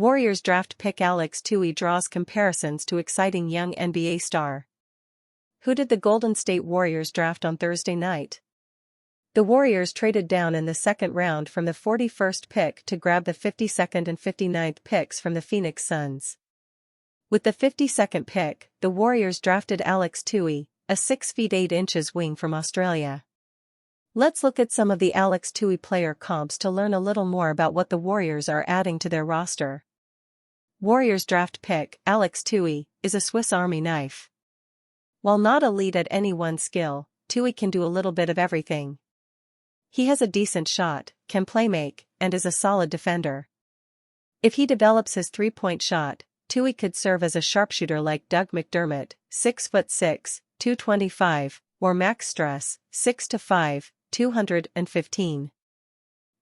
Warriors draft pick Alex Tui draws comparisons to exciting young NBA star. Who did the Golden State Warriors draft on Thursday night? The Warriors traded down in the second round from the 41st pick to grab the 52nd and 59th picks from the Phoenix Suns. With the 52nd pick, the Warriors drafted Alex Tui, a 6 feet 8 inches wing from Australia. Let's look at some of the Alex Tui player comps to learn a little more about what the Warriors are adding to their roster. Warriors draft pick, Alex Tui, is a Swiss Army knife. While not elite at any one skill, Tui can do a little bit of everything. He has a decent shot, can playmake, and is a solid defender. If he develops his three-point shot, Tui could serve as a sharpshooter like Doug McDermott, 6'6", 225, or Max Strus, 6'5", 215.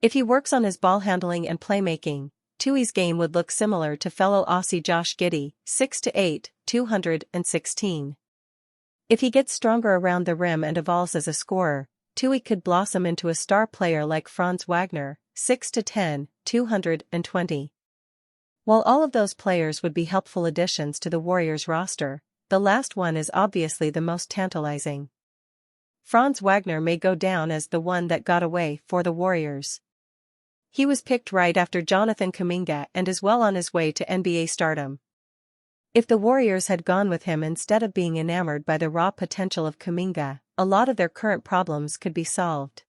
If he works on his ball handling and playmaking, Tui's game would look similar to fellow Aussie Josh Giddey, 6'8", 216. If he gets stronger around the rim and evolves as a scorer, Tui could blossom into a star player like Franz Wagner, 6'10", 220. While all of those players would be helpful additions to the Warriors roster, the last one is obviously the most tantalizing. Franz Wagner may go down as the one that got away for the Warriors. He was picked right after Jonathan Kuminga and is well on his way to NBA stardom. If the Warriors had gone with him instead of being enamored by the raw potential of Kuminga, a lot of their current problems could be solved.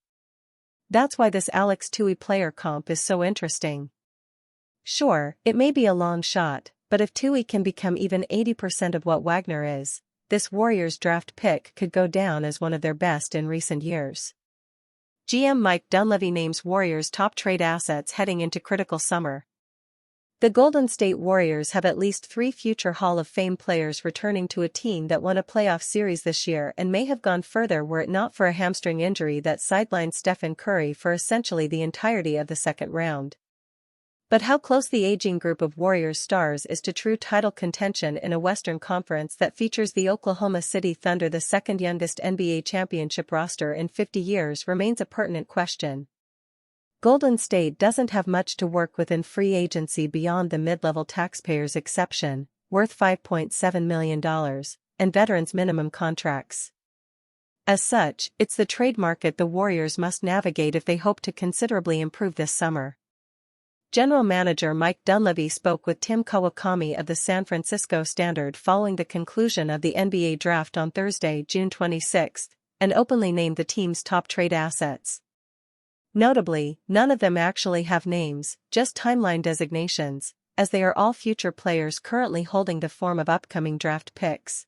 That's why this Alex Tui player comp is so interesting. Sure, it may be a long shot, but if Tui can become even 80% of what Wagner is, this Warriors draft pick could go down as one of their best in recent years. GM Mike Dunleavy names Warriors top trade assets heading into critical summer. The Golden State Warriors have at least 3 future Hall of Fame players returning to a team that won a playoff series this year and may have gone further were it not for a hamstring injury that sidelined Stephen Curry for essentially the entirety of the second round. But how close the aging group of Warriors stars is to true title contention in a Western Conference that features the Oklahoma City Thunder, the second youngest NBA championship roster in 50 years, remains a pertinent question. Golden State doesn't have much to work with in free agency beyond the mid-level taxpayers exception, worth $5.7 million, and veterans minimum contracts. As such, it's the trade market the Warriors must navigate if they hope to considerably improve this summer. General Manager Mike Dunleavy spoke with Tim Kawakami of the San Francisco Standard following the conclusion of the NBA draft on Thursday, June 26, and openly named the team's top trade assets. Notably, none of them actually have names, just timeline designations, as they are all future players currently holding the form of upcoming draft picks.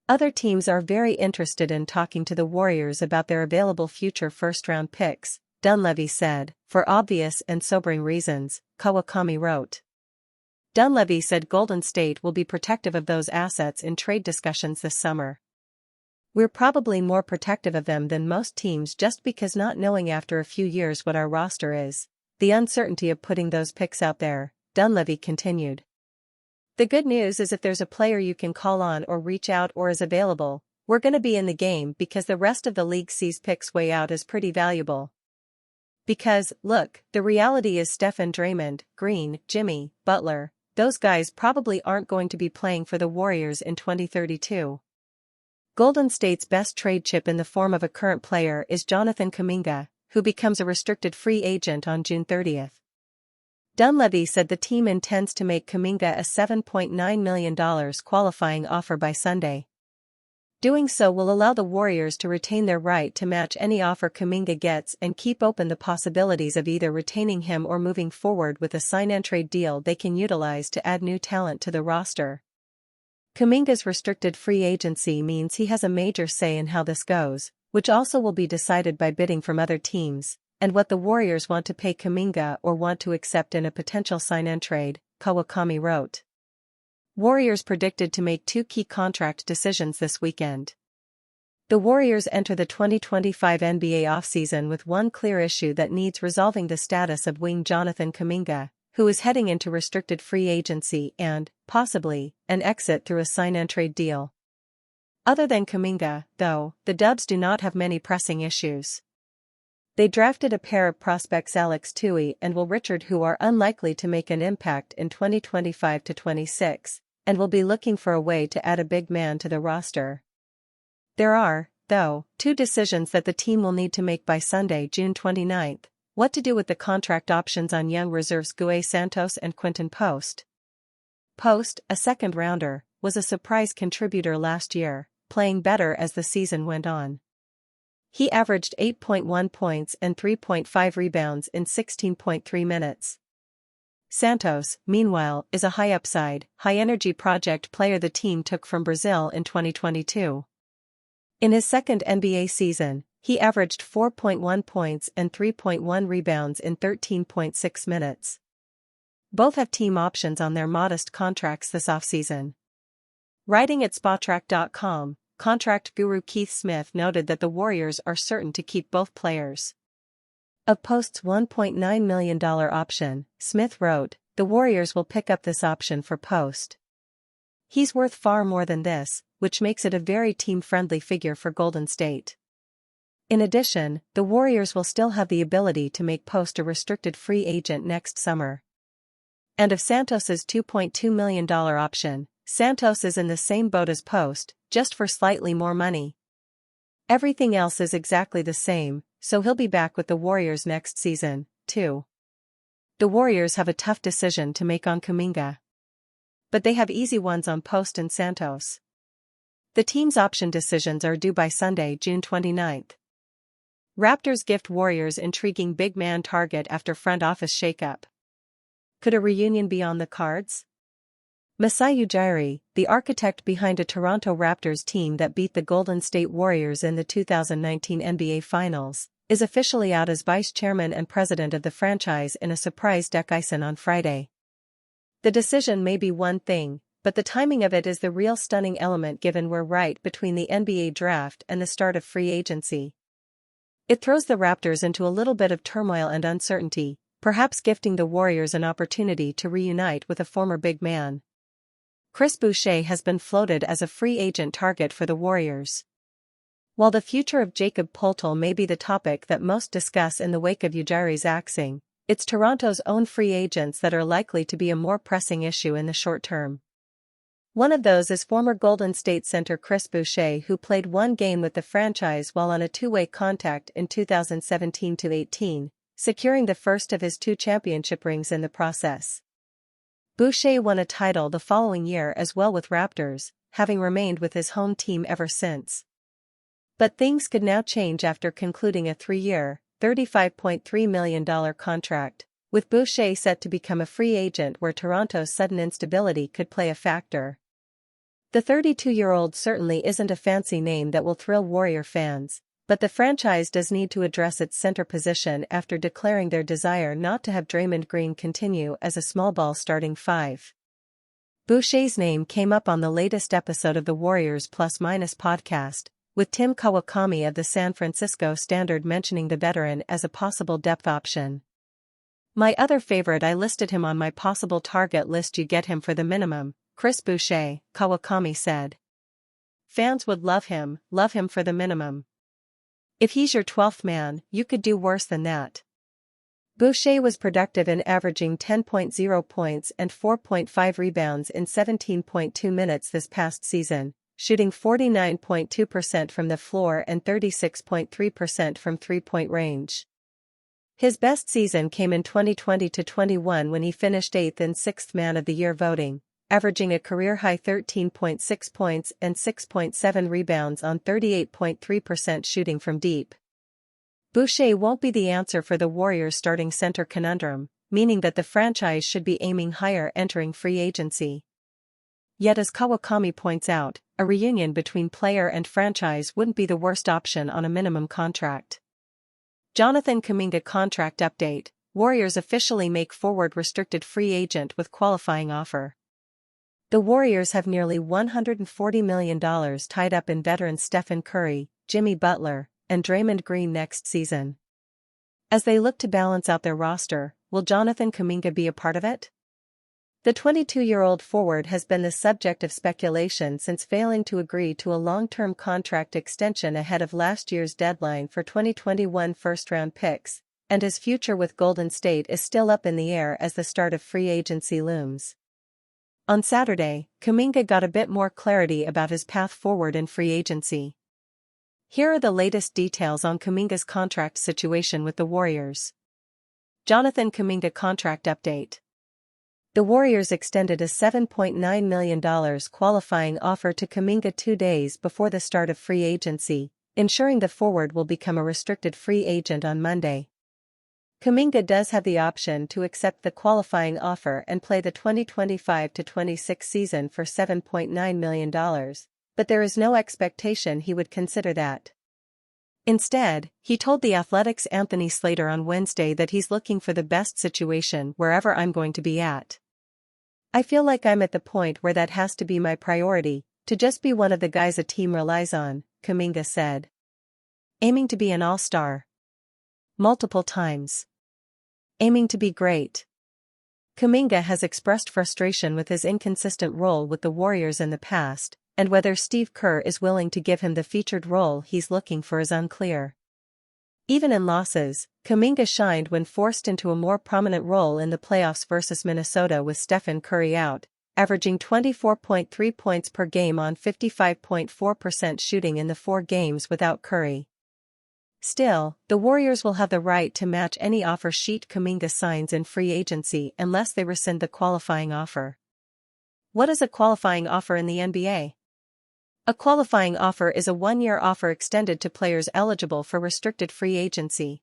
Other teams are very interested in talking to the Warriors about their available future first-round picks, Dunleavy said, for obvious and sobering reasons, Kawakami wrote. Dunleavy said Golden State will be protective of those assets in trade discussions this summer. We're probably more protective of them than most teams just because not knowing after a few years what our roster is, the uncertainty of putting those picks out there, Dunleavy continued. The good news is if there's a player you can call on or reach out or is available, we're going to be in the game because the rest of the league sees picks way out as pretty valuable. Because, look, the reality is Stephen, Draymond, Green, Jimmy, Butler, those guys probably aren't going to be playing for the Warriors in 2032. Golden State's best trade chip in the form of a current player is Jonathan Kuminga, who becomes a restricted free agent on June 30. Dunleavy said the team intends to make Kuminga a $7.9 million qualifying offer by Sunday. Doing so will allow the Warriors to retain their right to match any offer Kuminga gets and keep open the possibilities of either retaining him or moving forward with a sign-and-trade deal they can utilize to add new talent to the roster. Kuminga's restricted free agency means he has a major say in how this goes, which also will be decided by bidding from other teams, and what the Warriors want to pay Kuminga or want to accept in a potential sign-and-trade, Kawakami wrote. Warriors predicted to make 2 key contract decisions this weekend. The Warriors enter the 2025 NBA offseason with one clear issue that needs resolving: the status of wing Jonathan Kuminga, who is heading into restricted free agency and, possibly, an exit through a sign-and-trade deal. Other than Kuminga, though, the Dubs do not have many pressing issues. They drafted a pair of prospects Alex Tui and Will Richard who are unlikely to make an impact in 2025-26, and will be looking for a way to add a big man to the roster. There are, though, two decisions that the team will need to make by Sunday, June 29: what to do with the contract options on young reserves Guay Santos and Quinton Post. Post, a second-rounder, was a surprise contributor last year, playing better as the season went on. He averaged 8.1 points and 3.5 rebounds in 16.3 minutes. Santos, meanwhile, is a high-upside, high-energy project player the team took from Brazil in 2022. In his second NBA season, he averaged 4.1 points and 3.1 rebounds in 13.6 minutes. Both have team options on their modest contracts this offseason. Writing at Spotrac.com, contract guru Keith Smith noted that the Warriors are certain to keep both players. Of Post's $1.9 million option, Smith wrote, "The Warriors will pick up this option for Post. He's worth far more than this, which makes it a very team-friendly figure for Golden State." In addition, the Warriors will still have the ability to make Post a restricted free agent next summer. And of Santos's $2.2 million option, Santos is in the same boat as Post, just for slightly more money. Everything else is exactly the same, so he'll be back with the Warriors next season, too. The Warriors have a tough decision to make on Kuminga. But they have easy ones on Post and Santos. The team's option decisions are due by Sunday, June 29. Raptors gift Warriors intriguing big man target after front office shakeup. Could a reunion be on the cards? Masai Ujiri, the architect behind a Toronto Raptors team that beat the Golden State Warriors in the 2019 NBA Finals, is officially out as vice chairman and president of the franchise in a surprise decisión on Friday. The decision may be one thing, but the timing of it is the real stunning element given we're right between the NBA draft and the start of free agency. It throws the Raptors into a little bit of turmoil and uncertainty, perhaps gifting the Warriors an opportunity to reunite with a former big man. Chris Boucher has been floated as a free agent target for the Warriors. While the future of Jakob Poeltl may be the topic that most discuss in the wake of Ujiri's axing, it's Toronto's own free agents that are likely to be a more pressing issue in the short term. One of those is former Golden State center Chris Boucher, who played one game with the franchise while on a two-way contract in 2017-18, securing the first of his 2 championship rings in the process. Boucher won a title the following year as well with Raptors, having remained with his home team ever since. But things could now change after concluding a 3-year, $35.3 million contract, with Boucher set to become a free agent where Toronto's sudden instability could play a factor. The 32-year-old certainly isn't a fancy name that will thrill Warrior fans, but the franchise does need to address its center position after declaring their desire not to have Draymond Green continue as a small ball starting 5. Boucher's name came up on the latest episode of the Warriors Plus Minus podcast, with Tim Kawakami of the San Francisco Standard mentioning the veteran as a possible depth option. "My other favorite, I listed him on my possible target list. You get him for the minimum, Chris Boucher," Kawakami said. "Fans would love him for the minimum. If he's your 12th man, you could do worse than that." Boucher was productive in averaging 10.0 points and 4.5 rebounds in 17.2 minutes this past season, shooting 49.2% from the floor and 36.3% from three-point range. His best season came in 2020-21 when he finished 8th in 6th Man of the Year voting, averaging a career-high 13.6 points and 6.7 rebounds on 38.3% shooting from deep. Boucher won't be the answer for the Warriors' starting center conundrum, meaning that the franchise should be aiming higher entering free agency. Yet as Kawakami points out, a reunion between player and franchise wouldn't be the worst option on a minimum contract. Jonathan Kuminga contract update: Warriors officially make forward restricted free agent with qualifying offer. The Warriors have nearly $140 million tied up in veterans Stephen Curry, Jimmy Butler, and Draymond Green next season. As they look to balance out their roster, will Jonathan Kuminga be a part of it? The 22-year-old forward has been the subject of speculation since failing to agree to a long-term contract extension ahead of last year's deadline for 2021 first-round picks, and his future with Golden State is still up in the air as the start of free agency looms. On Saturday, Kuminga got a bit more clarity about his path forward in free agency. Here are the latest details on Kuminga's contract situation with the Warriors. Jonathan Kuminga contract update. The Warriors extended a $7.9 million qualifying offer to Kuminga 2 days before the start of free agency, ensuring the forward will become a restricted free agent on Monday. Kuminga does have the option to accept the qualifying offer and play the 2025-26 season for $7.9 million, but there is no expectation he would consider that. Instead, he told The Athletic's Anthony Slater on Wednesday that he's looking for the best situation wherever I'm going to be at. I feel like I'm at the point where that has to be my priority, to just be one of the guys a team relies on, Kuminga said. Aiming to be an all-star. Multiple times. Aiming to be great. Kuminga has expressed frustration with his inconsistent role with the Warriors in the past, and whether Steve Kerr is willing to give him the featured role he's looking for is unclear. Even in losses, Kuminga shined when forced into a more prominent role in the playoffs versus Minnesota with Stephen Curry out, averaging 24.3 points per game on 55.4% shooting in the 4 games without Curry. Still, the Warriors will have the right to match any offer sheet Kuminga signs in free agency unless they rescind the qualifying offer. What is a qualifying offer in the NBA? A qualifying offer is a 1-year offer extended to players eligible for restricted free agency.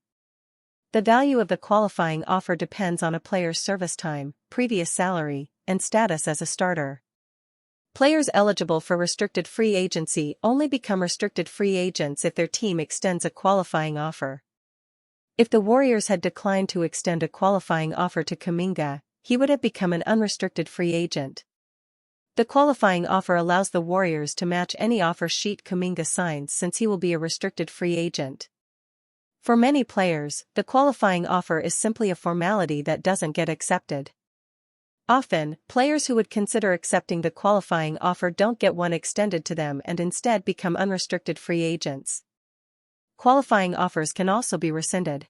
The value of the qualifying offer depends on a player's service time, previous salary, and status as a starter. Players eligible for restricted free agency only become restricted free agents if their team extends a qualifying offer. If the Warriors had declined to extend a qualifying offer to Kuminga, he would have become an unrestricted free agent. The qualifying offer allows the Warriors to match any offer sheet Kuminga signs since he will be a restricted free agent. For many players, the qualifying offer is simply a formality that doesn't get accepted. Often, players who would consider accepting the qualifying offer don't get one extended to them and instead become unrestricted free agents. Qualifying offers can also be rescinded.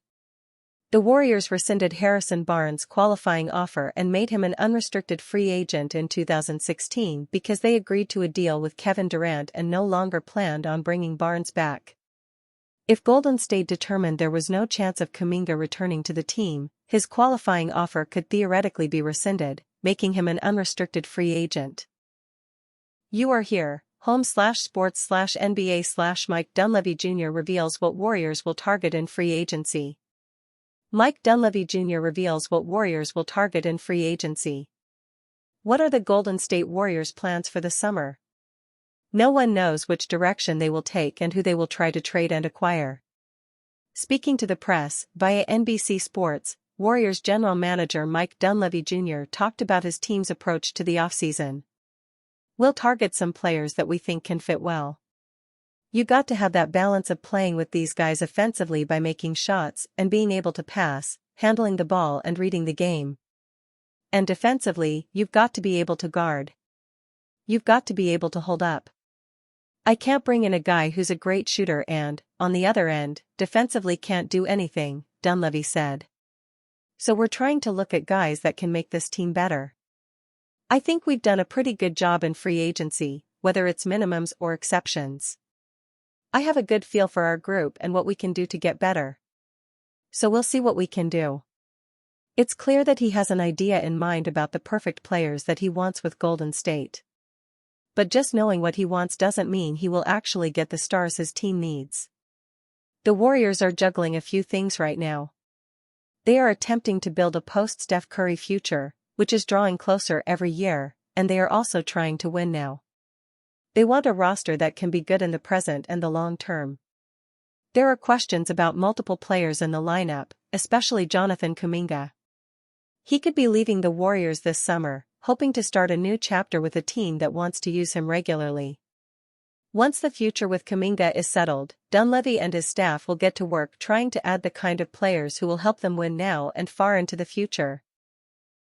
The Warriors rescinded Harrison Barnes' qualifying offer and made him an unrestricted free agent in 2016 because they agreed to a deal with Kevin Durant and no longer planned on bringing Barnes back. If Golden State determined there was no chance of Kuminga returning to the team, his qualifying offer could theoretically be rescinded, making him an unrestricted free agent. You are here, home/sports/NBA/ Mike Dunleavy Jr. reveals what Warriors will target in free agency. Mike Dunleavy Jr. reveals what Warriors will target in free agency. What are the Golden State Warriors' plans for the summer? No one knows which direction they will take and who they will try to trade and acquire. Speaking to the press, via NBC Sports, Warriors general manager Mike Dunleavy Jr. talked about his team's approach to the offseason. We'll target some players that we think can fit well. You got to have that balance of playing with these guys offensively by making shots and being able to pass, handling the ball and reading the game. And defensively, you've got to be able to guard. You've got to be able to hold up. I can't bring in a guy who's a great shooter and, on the other end, defensively can't do anything, Dunleavy said. So we're trying to look at guys that can make this team better. I think we've done a pretty good job in free agency, whether it's minimums or exceptions. I have a good feel for our group and what we can do to get better. So we'll see what we can do. It's clear that he has an idea in mind about the perfect players that he wants with Golden State. But just knowing what he wants doesn't mean he will actually get the stars his team needs. The Warriors are juggling a few things right now. They are attempting to build a post-Steph Curry future, which is drawing closer every year, and they are also trying to win now. They want a roster that can be good in the present and the long term. There are questions about multiple players in the lineup, especially Jonathan Kuminga. He could be leaving the Warriors this summer, hoping to start a new chapter with a team that wants to use him regularly. Once the future with Kuminga is settled, Dunleavy and his staff will get to work trying to add the kind of players who will help them win now and far into the future.